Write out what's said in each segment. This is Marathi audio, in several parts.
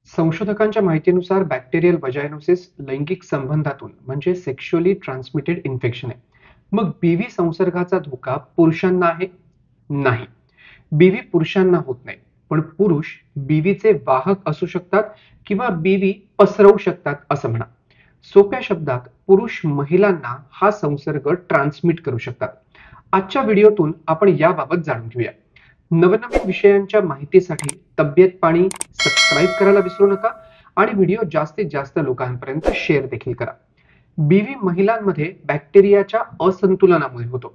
संशोधकांच्या माहितीनुसार बॅक्टेरियल वजायनोसिस लैंगिक संबंधातून म्हणजे सेक्शुअली ट्रान्समिटेड इन्फेक्शन आहे. मग बीव्ही संसर्गाचा धोका पुरुषांना आहे? नाही. बीव्ही पुरुषांना होत नाही, पण पुरुष बीव्हीचे वाहक असू शकतात किंवा बीव्ही पसरवू शकतात असं म्हणा. सोप्या शब्दात पुरुष महिलांना हा संसर्ग ट्रान्समिट करू शकतात. आजच्या व्हिडिओतून आपण याबाबत जाणून घेऊया. नवनवीन विषयांच्या माहितीसाठी तब्येत पाणी सबस्क्राईब करायला विसरू नका आणि व्हिडिओ जास्तीत जास्त लोकांपर्यंत शेअर देखील करा. बीव्ही महिलांमध्ये बॅक्टेरियाच्या असंतुलनामुळे होतो.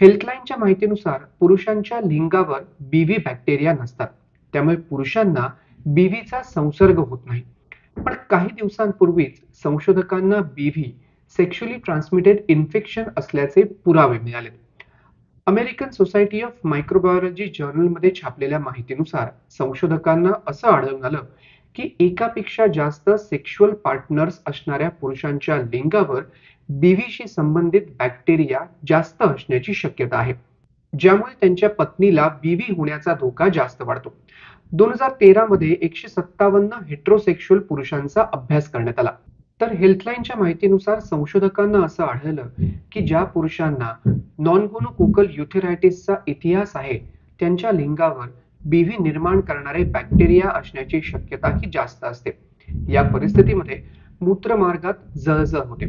हेल्थलाईनच्या माहितीनुसार पुरुषांच्या लिंगावर बीव्ही बॅक्टेरिया नसतात, त्यामुळे पुरुषांना बीव्हीचा संसर्ग होत नाही. पण काही दिवसांपूर्वीच संशोधकांना बीव्ही सेक्शुअली ट्रान्समिटेड इन्फेक्शन असल्याचे पुरावे मिळाले. अमेरिकन सोसायटी ऑफ मायक्रोबायोलॉजी जर्नलमध्ये छापलेल्या माहितीनुसार संशोधकांना असं आढळून आलं की एकापेक्षा जास्त सेक्शुअल पार्टनर्स असणाऱ्या पुरुषांच्या लिंगावर बीव्हीशी संबंधित बॅक्टेरिया जास्त असण्याची शक्यता आहे, ज्यामुळे त्यांच्या पत्नीला बीव्ही होण्याचा धोका जास्त वाढतो. 2013 मध्ये 157 हेटेरोसेक्शुअल पुरुषांचा अभ्यास करण्यात आला. तर हेल्थलाईनच्या माहितीनुसार संशोधकांना असं आढळलं की ज्या पुरुषांना नॉन गोनोकोकल युथेरायटिसचा इतिहास आहे, त्यांच्या लिंगावर बीव्ही निर्माण करणारे बॅक्टेरिया असण्याची शक्यता ही जास्त असते. या परिस्थितीमध्ये मूत्रमार्गात जळजळ होते.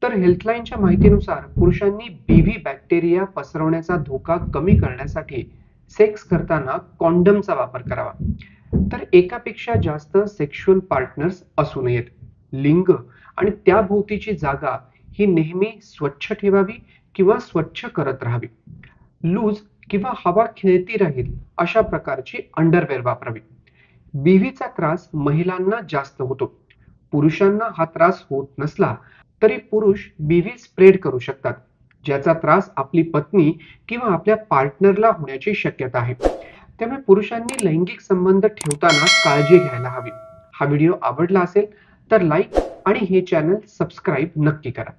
तर हेल्थलाईनच्या माहितीनुसार पुरुषांनी बीव्ही बॅक्टेरिया पसरवण्याचा धोका कमी करण्यासाठी सेक्स करताना कॉन्डमचा वापर करावा. तर एकापेक्षा जास्त सेक्शुअल पार्टनर्स असू नयेत. लिंग आणि त्याभोवतीची जागा ही नेहमी स्वच्छ ठेवावी किंवा स्वच्छ करत राहावी. लूज किंवा हवा खेळती राहील अशा प्रकारची अंडरवेअर वापरावी. बीव्हीचा त्रास महिलांना जास्त होतो. पुरुषांना हा त्रास होत नसला तरी पुरुष बीव्ही स्प्रेड करू शकतात, ज्याचा त्रास आपली पत्नी किंवा आपल्या पार्टनरला होण्याची शक्यता आहे. त्यामुळे पुरुषांनी लैंगिक संबंध ठेवताना काळजी घ्यायला हवी. हा व्हिडिओ आवडला असेल तर लाईक आणि हे चॅनल सबस्क्राईब नक्की करा.